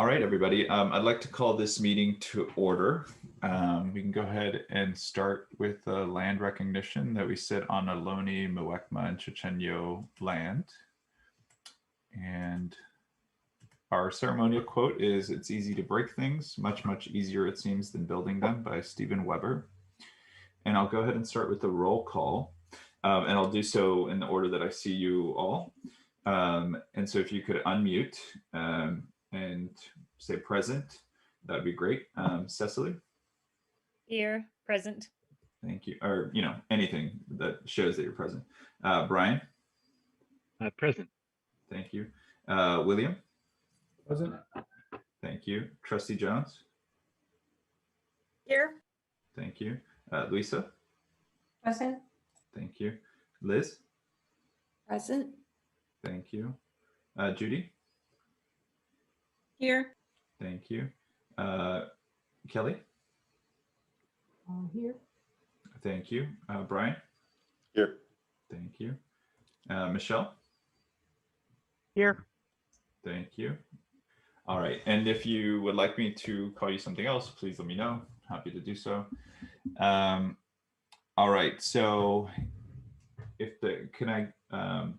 All right, everybody. I'd like to call this meeting to order. We can go ahead and start with land recognition that we sit on Ohlone, Muwekma, and Chochenyo land. And our ceremonial quote is, "It's easy to break things, much, much easier it seems than building them," by Stephen Weber. And I'll go ahead and start with the roll call. And I'll do so in the order that I see you all. And so if you could unmute and say present, that would be great. Cecily? Here, present. Thank you. Or, you know, anything that shows that you're present. Brian? Present. Thank you. William? Present. Thank you. Trustee Jones? Here. Thank you. Lisa? Present. Thank you. Liz? Present. Thank you. Judy? Here. Thank you. Kelly? Here. Thank you. Brian? Here. Thank you. Michelle? Here. Thank you. All right. And if you would like me to call you something else, please let me know. Happy to do so. All right. So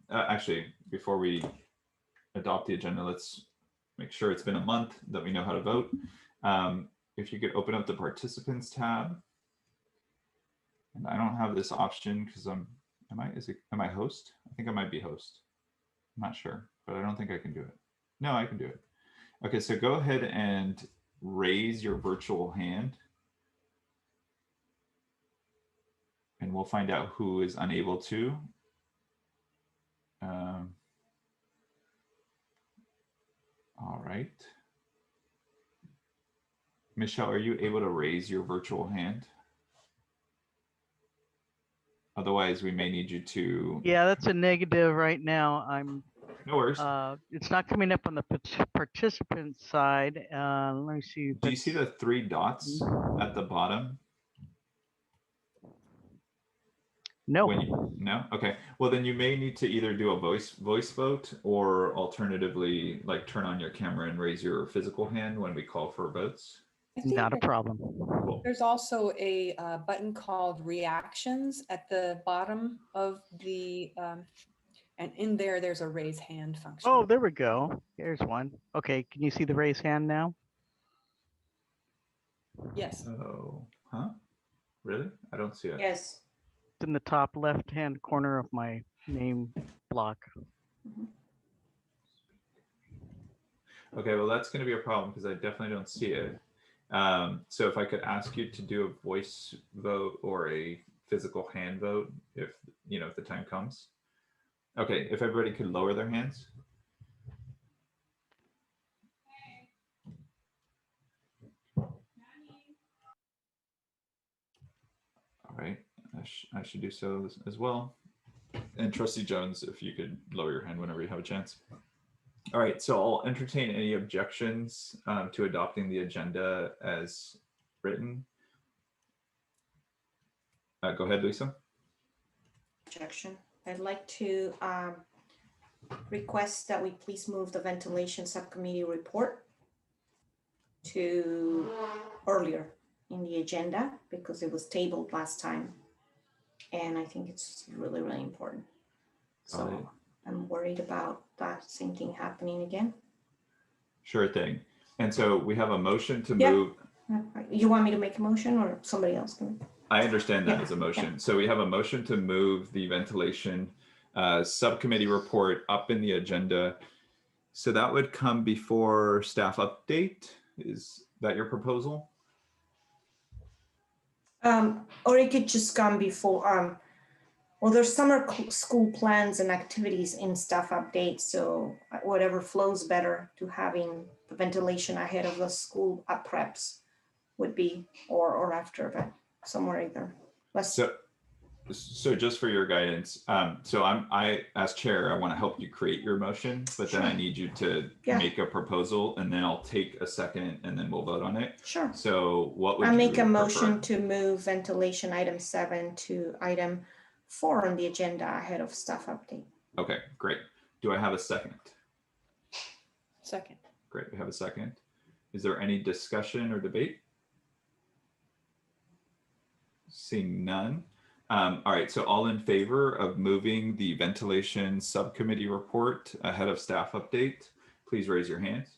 actually, before we adopt the agenda, let's make sure it's been a month that we know how to vote. If you could open up the participants tab. And I don't have this option because am I host? I think I might be host. I'm not sure, but I don't think I can do it. No, I can do it. Okay, so go ahead and raise your virtual hand. And we'll find out who is unable to. All right. Michelle, are you able to raise your virtual hand? Otherwise, we may need you to. Yeah, that's a negative right now. No worries. It's not coming up on the participant side. Let me see. Do you see the 3 dots at the bottom? No. No? Okay. Well, then you may need to either do a voice vote, or alternatively, like turn on your camera and raise your physical hand when we call for votes. Not a problem. Cool. There's also a button called reactions at the bottom of the, and in there's a raise hand function. Oh, there we go. Here's one. Okay, can you see the raise hand now? Yes. Oh, huh? Really? I don't see it. Yes. It's in the top left-hand corner of my name block. Okay, well, that's going to be a problem because I definitely don't see it. So if I could ask you to do a voice vote or a physical hand vote, if the time comes. Okay, if everybody could lower their hands. All right, I should do so as well. And Trustee Jones, if you could lower your hand whenever you have a chance. All right, so I'll entertain any objections to adopting the agenda as written. Go ahead, Lisa. Objection. I'd like to request that we please move the ventilation subcommittee report to earlier in the agenda because it was tabled last time. And I think it's really, really important. So I'm worried about that same thing happening again. Sure thing. And so we have a motion to move. You want me to make a motion or somebody else can? I understand that as a motion. So we have a motion to move the ventilation subcommittee report up in the agenda. So that would come before staff update. Is that your proposal? Or it could just come before, well, there's summer school plans and activities in staff updates. So whatever flows better to having the ventilation ahead of the school preps would be, or after, but somewhere either. So just for your guidance, so I as chair, I want to help you create your motion, but then I need you to make a proposal, and then I'll take a second, and then we'll vote on it. Sure. So what would I you make a motion prefer? to move ventilation item 7 to item 4 on the agenda ahead of staff update. Okay, great. Do I have a second? Second. Great, we have a second. Is there any discussion or debate? Seeing none. All right, so all in favor of moving the ventilation subcommittee report ahead of staff update, please raise your hands.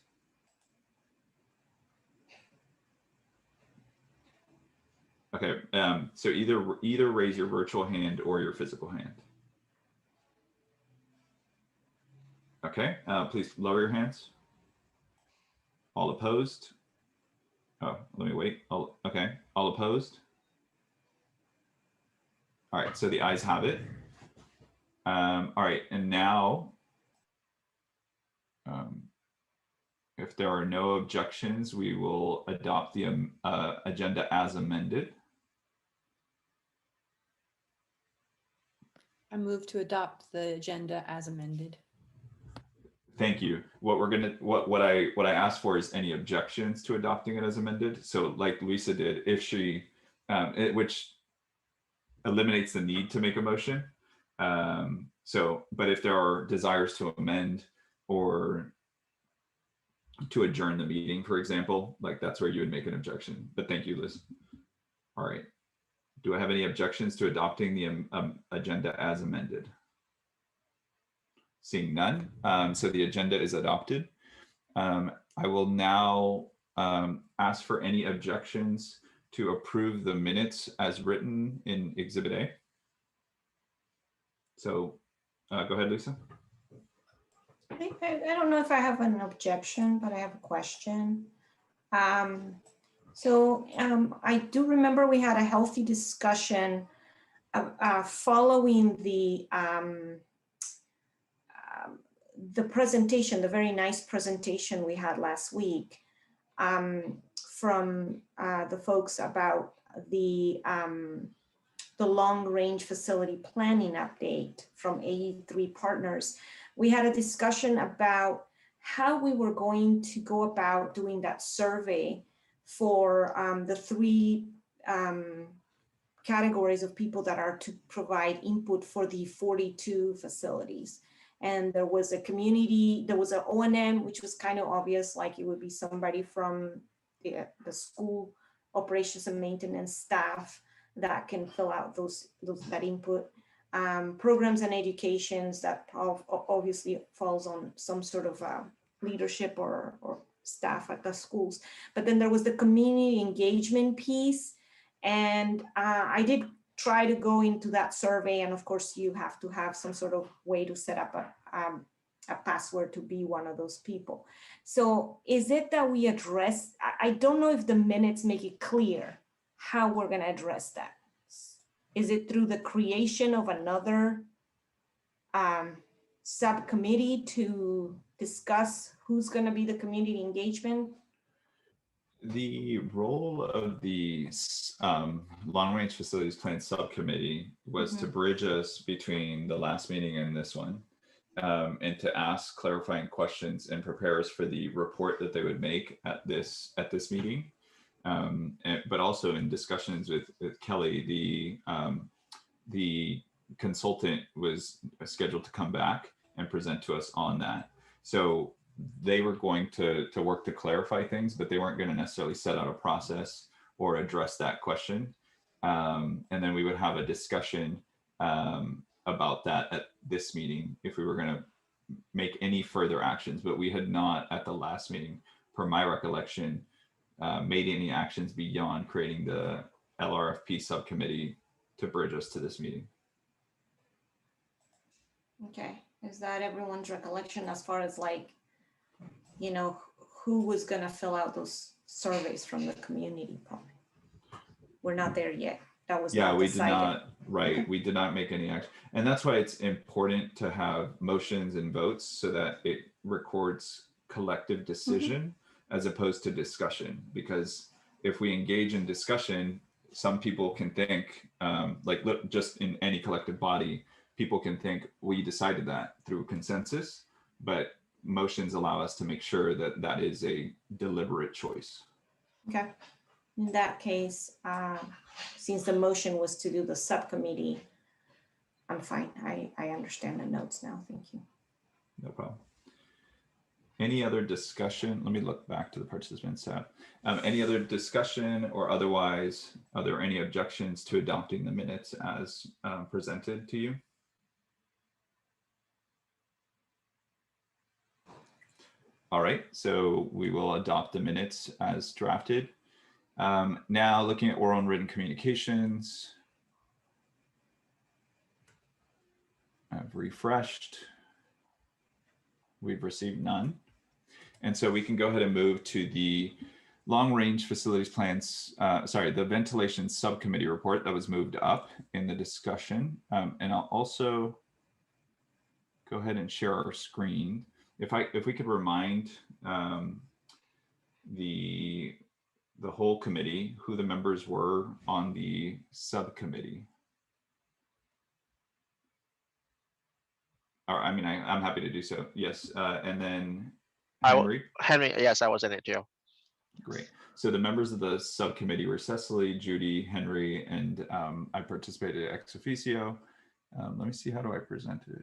Okay, so either raise your virtual hand or your physical hand. Okay, please lower your hands. All opposed? Oh, let me wait. Okay, all opposed? All right, so the ayes have it. All right, and now, if there are no objections, we will adopt the agenda as amended. I move to adopt the agenda as amended. Thank you. What I asked for is any objections to adopting it as amended. So like Luisa did, if she, which eliminates the need to make a motion. But if there are desires to amend or to adjourn the meeting, for example, like that's where you would make an objection. But thank you, Liz. All right. Do I have any objections to adopting the agenda as amended? Seeing none, so the agenda is adopted. I will now ask for any objections to approve the minutes as written in Exhibit A. So go ahead, Lisa. I don't know if I have an objection, but I have a question. I do remember we had a healthy discussion following the presentation, the very nice presentation we had last week from the folks about the long-range facility planning update from AE3 Partners. We had a discussion about how we were going to go about doing that survey for the three categories of people that are to provide input for the 42 facilities. And there was a community, there was an O&M, which was kind of obvious, like it would be somebody from the school operations and maintenance staff that can fill out that input. Programs and educations that obviously falls on some sort of leadership or staff at the schools. But then there was the community engagement piece. And I did try to go into that survey. And of course you have to have some sort of way to set up a password to be one of those people. So is it that we address, I don't know if the minutes make it clear how we're gonna address that. Is it through the creation of another subcommittee to discuss who's going to be the community engagement? The role of the long-range facilities plan subcommittee was to bridge us between the last meeting and this one, and to ask clarifying questions and prepare us for the report that they would make at this meeting. But also in discussions with Kelly, the consultant was scheduled to come back and present to us on that. So they were going to work to clarify things, but they weren't going to necessarily set out a process or address that question. And then we would have a discussion about that at this meeting if we were going to make any further actions. But we had not at the last meeting, per my recollection, made any actions beyond creating the LRFP subcommittee to bridge us to this meeting. Okay, is that everyone's recollection as far as like, you know, who was gonna fill out those surveys from the community? Probably. We're not there yet. That was not we decided. did not, right, Okay. we did not make any action. And that's why it's important to have motions and votes so that it records collective decision as opposed to discussion. Because if we engage in discussion, some people can think, just in any collective body, people can think we decided that through consensus, but motions allow us to make sure that that is a deliberate choice. Okay, in that case, since the motion was to do the subcommittee, I'm fine. I understand the notes now. Thank you. No problem. Any other discussion? Let me look back to the participants tab. Any other discussion or otherwise, are there any objections to adopting the minutes as presented to you? All right, so we will adopt the minutes as drafted. Now looking at oral and written communications. I've refreshed. We've received none. And so we can go ahead and move to the long range facilities plans, the ventilation subcommittee report that was moved up in the discussion. And I'll also go ahead and share our screen. If we could remind the whole committee who the members were on the subcommittee. Or, I mean, I'm happy to do so. Yes, and then Henry. Henry, yes, I was in it too. Great. So the members of the subcommittee were Cecily, Judy, Henry, and I participated ex officio. Let me see, how do I present it?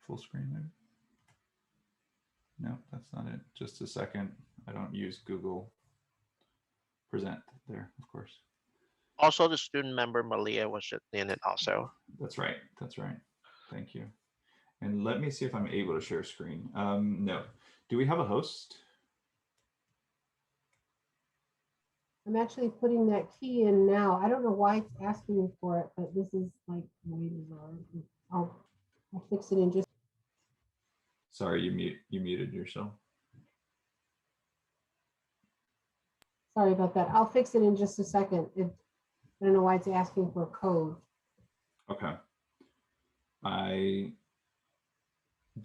Full screen maybe? No, that's not it. Just a second. I don't use Google Present there, of course. Also, the student member Malia was in it also. That's right. That's right. Thank you. And let me see if I'm able to share screen. No. Do we have a host? I'm actually putting that key in now. I don't know why it's asking me for it, but this is like way bizarre. I'll fix it in just. Sorry, you muted yourself. Sorry about that. I'll fix it in just a second. I don't know why it's asking for a code. Okay. I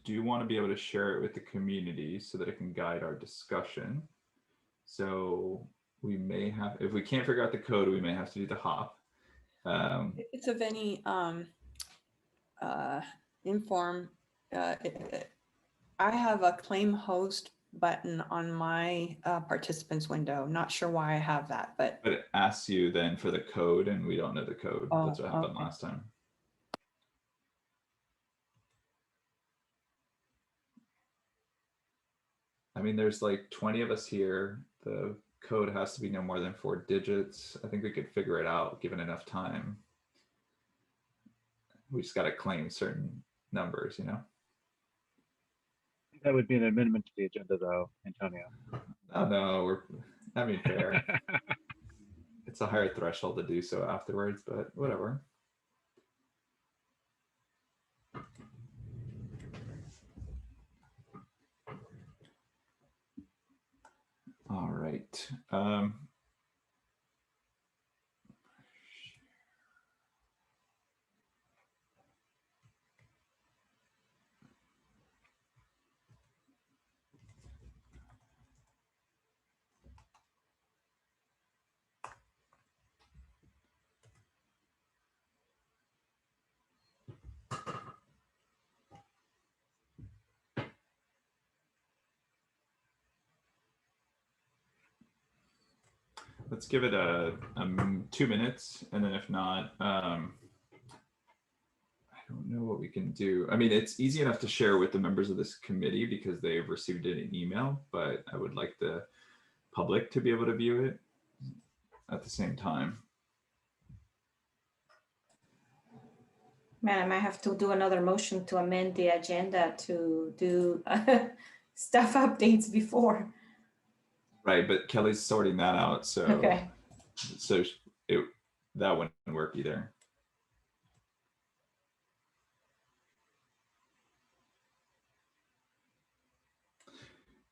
do want to be able to share it with the community so that it can guide our discussion. So we may have, if we can't figure out the code, we may have to do the hop. It's of any inform. I have a claim host button on my participants window. Not sure why I have that, but it asks you then for the code, and we don't know the code. Oh, that's what happened okay. last time. I mean, there's like 20 of us here. The code has to be no more than 4 digits. I think we could figure it out given enough time. We just got to claim certain numbers, you know? That would be an amendment to the agenda though, Antonio. Oh, no, I mean, fair. It's a higher threshold to do so afterwards, but whatever. All right. Let's give it a 2 minutes, and then if not, I don't know what we can do. I mean, it's easy enough to share with the members of this committee because they've received it in email, but I would like the public to be able to view it at the same time. Man, I might have to do another motion to amend the agenda to do staff updates before. Right, but Kelly's sorting that out, so Okay. so that wouldn't work either.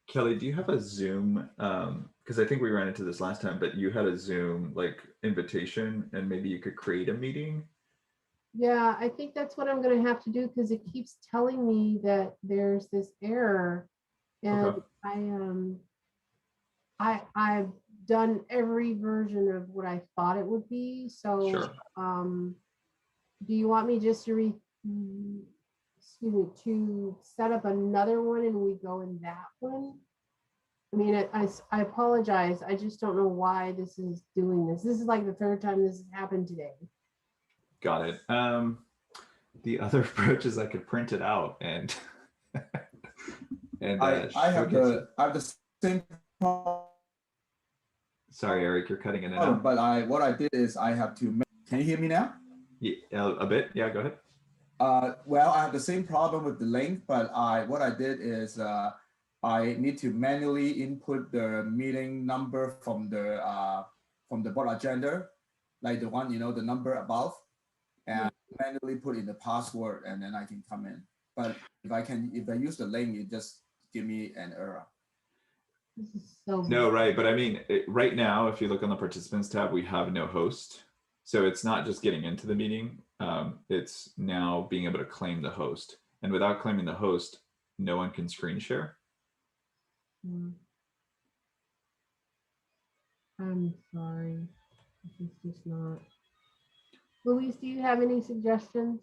Kelly, do you have a Zoom? Because I think we ran into this last time, but you had a Zoom like invitation, and maybe you could create a meeting. Yeah, I think that's what I'm going to have to do because it keeps telling me that there's this error, and Okay. I've done every version of what I thought it would be. So, Sure. Do you want me just to to set up another one and we go in that one? I mean, I apologize. I just don't know why this is doing this. This is like the third time this has happened today. Got it. the other approach is I could print it out and and I have showcase the same problem, Sorry, Eric, you're cutting in and out. but what I did is I have to can you hear me now? Yeah, a bit. Yeah, go ahead. Well, I have the same problem with the link, but what I did is I need to manually input the meeting number from the board agenda, like the one, the number above, and manually put in the password, and then I can come in. But if I use the link, it just give me an error. This is so. No, right. But I mean, right now, if you look on the participants tab, we have no host. So it's not just getting into the meeting. It's now being able to claim the host. And without claiming the host, no one can screen share. I'm sorry. This is just not. Luis, do you have any suggestions?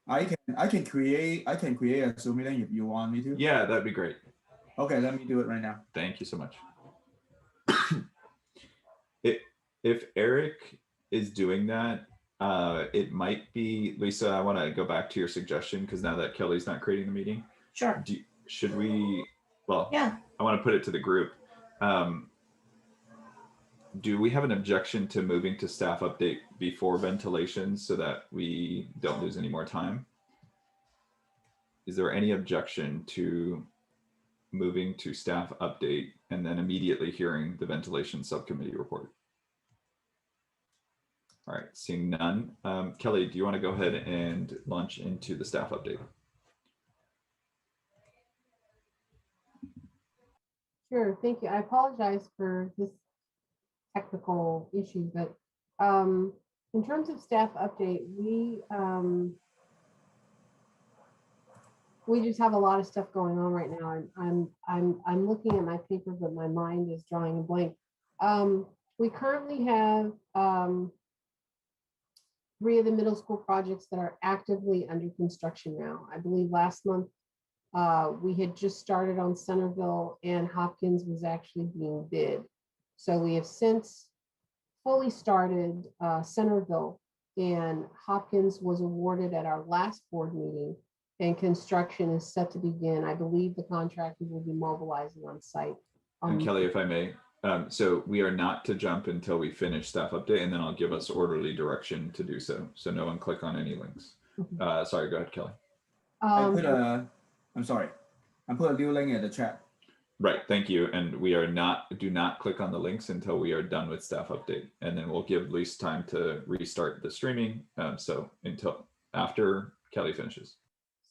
I can create a Zoom meeting if you want me to. Yeah, that'd be great. Okay, let me do it right now. Thank you so much. If Eric is doing that, it might be, Lisa, I want to go back to your suggestion because now that Kelly's not creating the meeting, Sure. should we, well, Yeah. I want to put it to the group. Do we have an objection to moving to staff update before ventilation so that we don't lose any more time? Is there any objection to moving to staff update and then immediately hearing the ventilation subcommittee report? All right, seeing none. Kelly, do you want to go ahead and launch into the staff update? Sure, thank you. I apologize for this technical issue, but in terms of staff update, we just have a lot of stuff going on right now. I'm looking at my paper, but my mind is drawing a blank. We currently have 3 of the middle school projects that are actively under construction now. I believe last month we had just started on Centerville and Hopkins was actually being bid. So we have since fully started Centerville, and Hopkins was awarded at our last board meeting, and construction is set to begin. I believe the contractor will be mobilizing on site. And Kelly, if I may, so we are not to jump until we finish staff update, and then I'll give us orderly direction to do so. So no one click on any links. Sorry, go ahead, Kelly. I'm sorry. I put a new link in the chat. Right, thank you. And we are do not click on the links until we are done with staff update. And then we'll give Lisa time to restart the streaming. So until after Kelly finishes.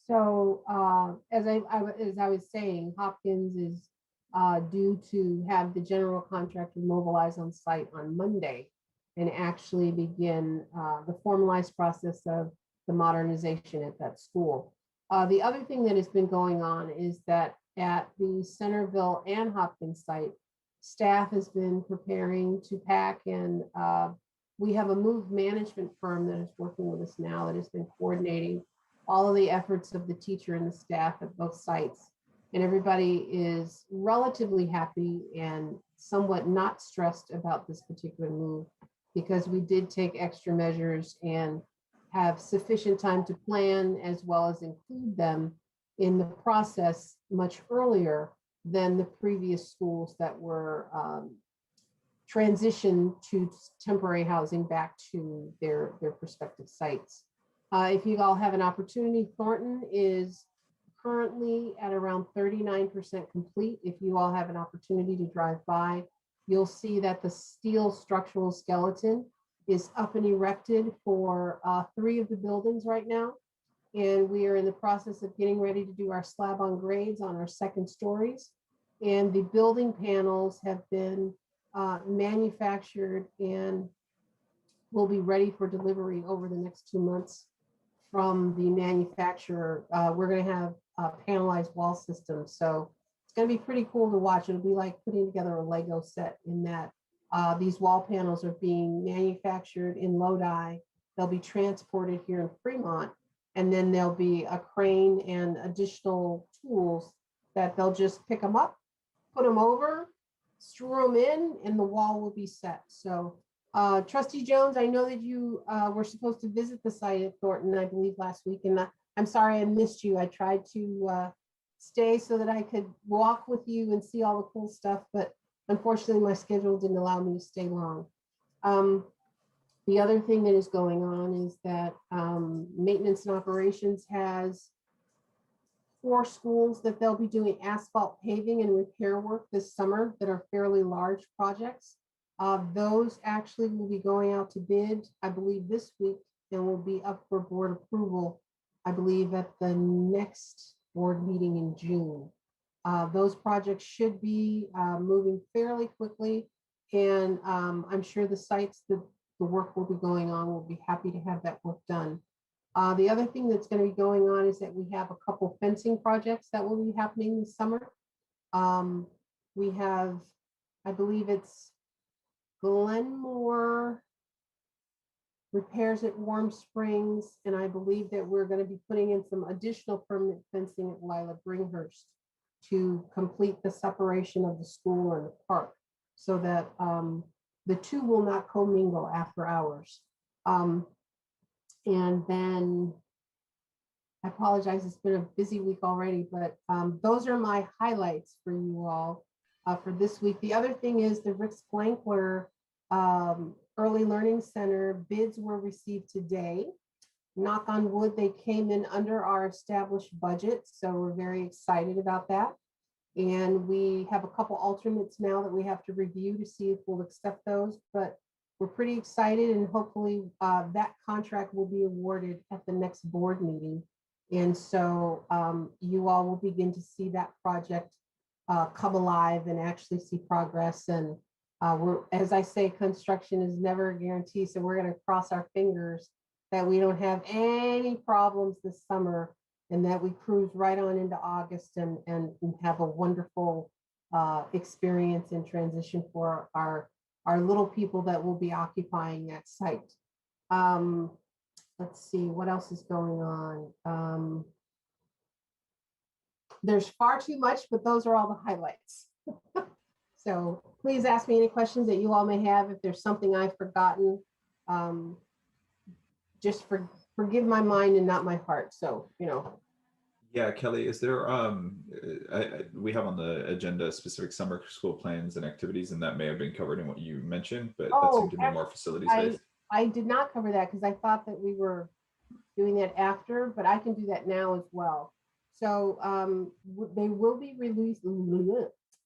So as I was saying, Hopkins is due to have the general contractor mobilize on site on Monday and actually begin the formalized process of the modernization at that school. The other thing that has been going on is that at the Centerville and Hopkins site, staff has been preparing to pack, and we have a move management firm that is working with us now that has been coordinating all of the efforts of the teacher and the staff at both sites. And everybody is relatively happy and somewhat not stressed about this particular move because we did take extra measures and have sufficient time to plan as well as include them in the process much earlier than the previous schools that were transitioned to temporary housing back to their prospective sites. If you all have an opportunity, Thornton is currently at around 39% complete. If you all have an opportunity to drive by, you'll see that the steel structural skeleton is up and erected for 3 of the buildings right now. And we are in the process of getting ready to do our slab on grades on our second stories. And the building panels have been manufactured and will be ready for delivery over the next 2 months from the manufacturer. We're going to have panelized wall systems. So it's going to be pretty cool to watch. It'll be like putting together a Lego set in that these wall panels are being manufactured in Lodi. They'll be transported here in Fremont. And then there'll be a crane and additional tools that they'll just pick them up, put them over, screw them in, and the wall will be set. So Trustee Jones, I know that you were supposed to visit the site at Thornton, I believe, last week, and I'm sorry I missed you. I tried to stay so that I could walk with you and see all the cool stuff, but unfortunately, my schedule didn't allow me to stay long. The other thing that is going on is that maintenance and operations has 4 schools that they'll be doing asphalt paving and repair work this summer that are fairly large projects. Those actually will be going out to bid, I believe, this week, and will be up for board approval, I believe, at the next board meeting in June. Those projects should be moving fairly quickly, and I'm sure the sites that the work will be going on will be happy to have that work done. The other thing that's going to be going on is that we have a couple fencing projects that will be happening this summer. We have, I believe it's Glenmore repairs at Warm Springs, and I believe that we're going to be putting in some additional permanent fencing at Lila Bringhurst to complete the separation of the school and the park, so that the two will not commingle after hours. And then I apologize, it's been a busy week already, but those are my highlights for you all for this week. The other thing is the Rick Splankler Early Learning Center bids were received today. Knock on wood, they came in under our established budget, so we're very excited about that. And we have a couple alternates now that we have to review to see if we'll accept those, but we're pretty excited, and hopefully that contract will be awarded at the next board meeting. And so you all will begin to see that project come alive and actually see progress. And as I say, construction is never a guarantee. So we're going to cross our fingers that we don't have any problems this summer, and that we cruise right on into August and have a wonderful experience and transition for our little people that will be occupying that site. Let's see, what else is going on? There's far too much, but those are all the highlights. So please ask me any questions that you all may have. If there's something I've forgotten, just forgive my mind and not my heart. So, you know. Yeah, Kelly, is there, we have on the agenda specific summer school plans and activities, and that may have been covered in what you mentioned, but that seemed to be more facilities based. I did not cover that because I thought that we were doing that after, but I can do that now as well. So they will be releasing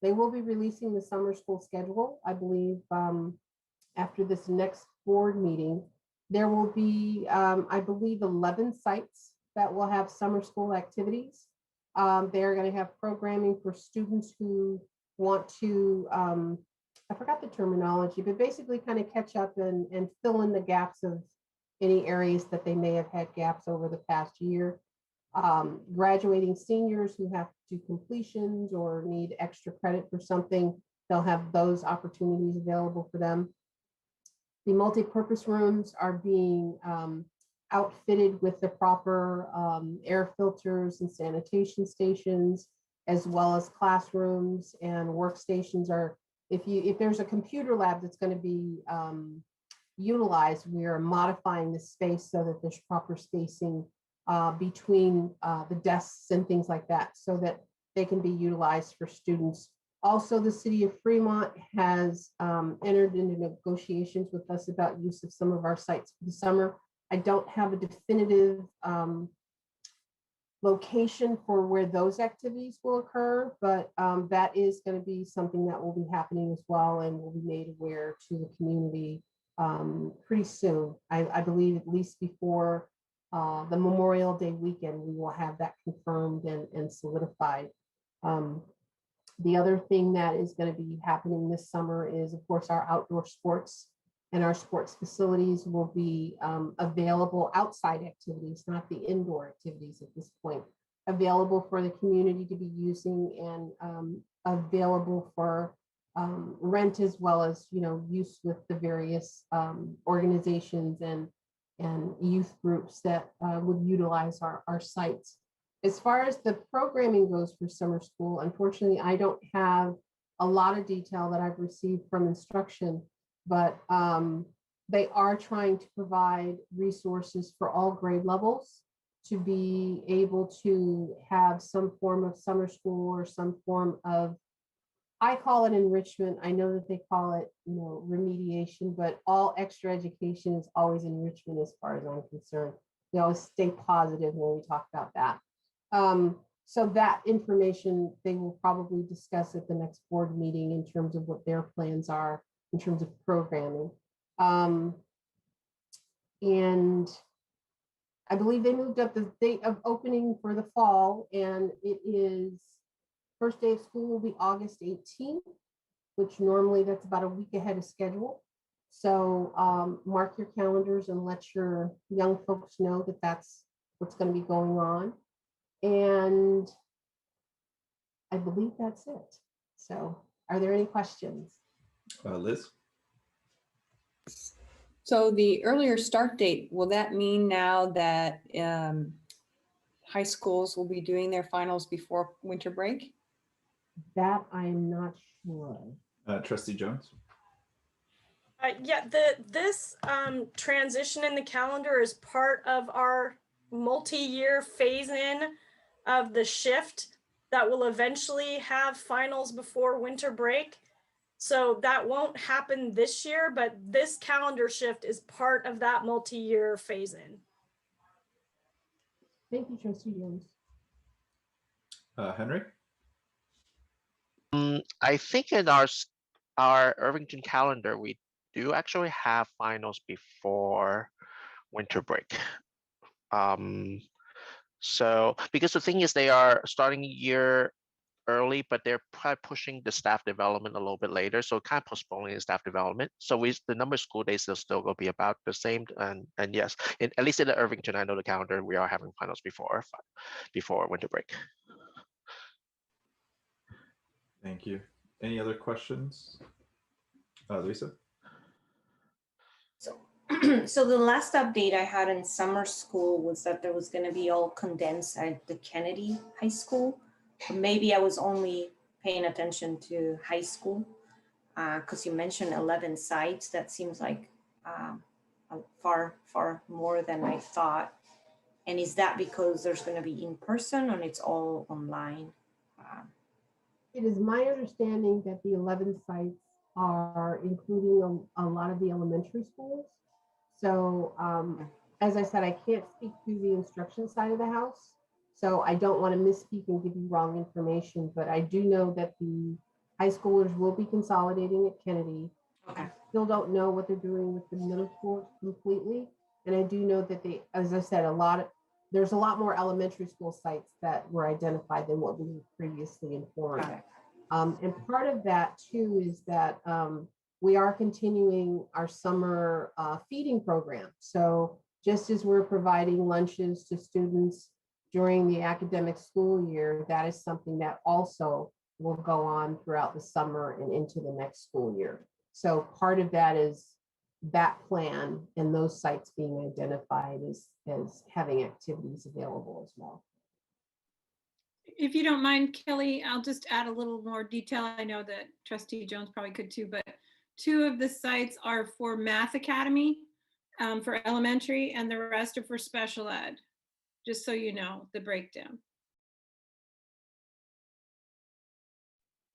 the summer school schedule, I believe, after this next board meeting. There will be, I believe, 11 sites that will have summer school activities. They're going to have programming for students who want to, I forgot the terminology, but basically kind of catch up and fill in the gaps of any areas that they may have had gaps over the past year. Graduating seniors who have to do completions or need extra credit for something, they'll have those opportunities available for them. The multi-purpose rooms are being outfitted with the proper air filters and sanitation stations, as well as classrooms and workstations. Are if there's a computer lab that's going to be utilized, we are modifying the space so that there's proper spacing between the desks and things like that, so that they can be utilized for students. Also, the city of Fremont has entered into negotiations with us about use of some of our sites for the summer. I don't have a definitive location for where those activities will occur, but that is going to be something that will be happening as well, and will be made aware to the community pretty soon. I believe at least before the Memorial Day weekend, we will have that confirmed and solidified. The other thing that is going to be happening this summer is, of course, our outdoor sports, and our sports facilities will be available. Outside activities, not the indoor activities at this point, available for the community to be using, and available for rent, as well as, you know, use with the various organizations and youth groups that would utilize our sites. As far as the programming goes for summer school, unfortunately, I don't have a lot of detail that I've received from instruction, but they are trying to provide resources for all grade levels to be able to have some form of summer school or some form of, I call it enrichment. I know that they call it, remediation, but all extra education is always enrichment as far as I'm concerned. We always stay positive when we talk about that. So that information they will probably discuss at the next board meeting in terms of what their plans are in terms of programming. And I believe they moved up the date of opening for the fall, and it is first day of school will be August 18th, which normally that's about a week ahead of schedule. So mark your calendars and let your young folks know that that's what's going to be going on. And I believe that's it. So are there any questions? Liz? So the earlier start date, will that mean now that high schools will be doing their finals before winter break? That I'm not sure. Trustee Jones? Yeah, this transition in the calendar is part of our multi-year phase-in of the shift that will eventually have finals before winter break. So that won't happen this year, but this calendar shift is part of that multi-year phase-in. Thank you, Trustee Jones. Henry? I think in our Irvington calendar, we do actually have finals before winter break. So because the thing is they are starting year early, but they're probably pushing the staff development a little bit later, so kind of postponing the staff development. So the number of school days is still going to be about the same. And yes, at least in the Irvington, I know the calendar, we are having finals before winter break. Thank you. Any other questions? Lisa? So, so the last update I had in summer school was that there was going to be all condensed at the Kennedy High School. But maybe I was only paying attention to high school because you mentioned 11 sites. That seems like far, far more than I thought. And is that because there's going to be in person or it's all online? It is my understanding that the 11 sites are including a lot of the elementary schools. So as I said, I can't speak to the instruction side of the house. So I don't want to misspeak and give you wrong information, but I do know that the high schoolers will be consolidating at Kennedy. Okay. I still don't know what they're doing with the middle school completely. And I do know that they, as I said, there's a lot more elementary school sites that were identified than what we were previously informed. Got it. And part of that too is that we are continuing our summer feeding program. So just as we're providing lunches to students during the academic school year, that is something that also will go on throughout the summer and into the next school year. So part of that is that plan and those sites being identified as having activities available as well. If you don't mind, Kelly, I'll just add a little more detail. I know that Trustee Jones probably could too, but 2 of the sites are for Math Academy for elementary, and the rest are for special ed, just so you know the breakdown.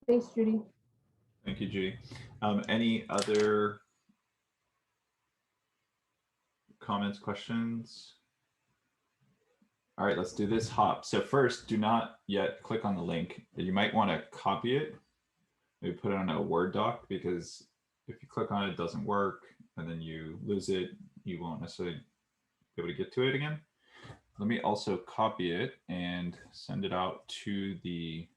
Thanks, Judy. Thank you, Judy. Any other comments, questions? All right, let's do this hop. So first, do not yet click on the link. You might want to copy it, maybe put it on a Word doc, because if you click on it, it doesn't work, and then you lose it, you won't necessarily be able to get to it again. Let me also copy it and send it out to the,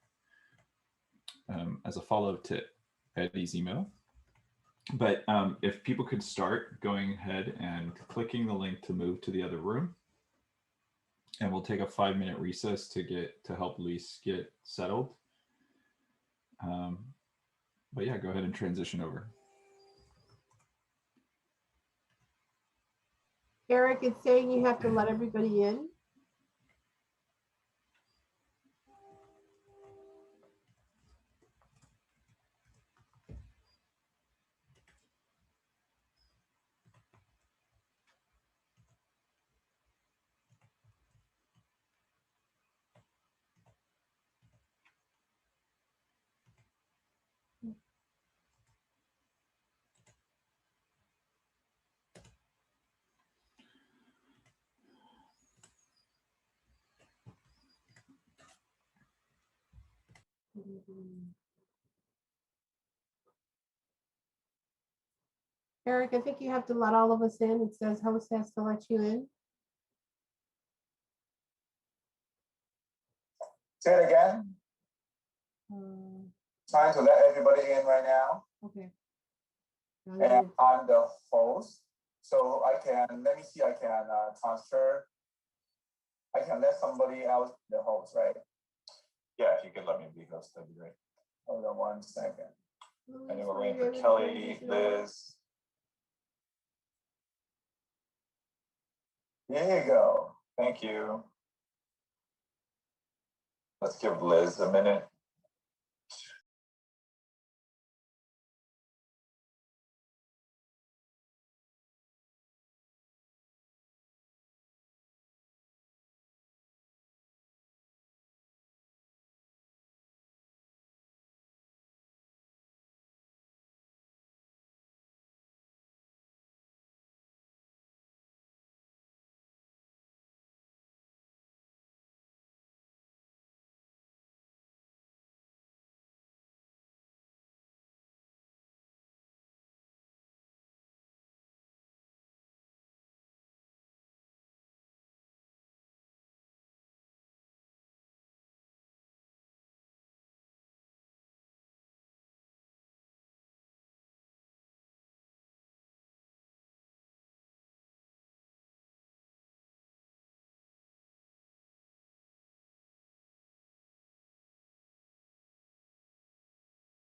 as a follow-up to Eddie's email. But if people could start going ahead and clicking the link to move to the other room, and we'll take a 5-minute recess to help Lise get settled. But yeah, go ahead and transition over. Eric, it's saying you have to let everybody in. Eric, I think you have to let all of us in. It says host has to let you in. Say it again. Trying to let everybody in right now. Okay. And I'm the host. So I can, let me see, I can transfer. I can let somebody else be the host, right? Yeah, if you could let me be host, that'd be great. Hold on 1 second. And then we're waiting for Kelly, Liz. There you go. Thank you. Let's give Liz a minute.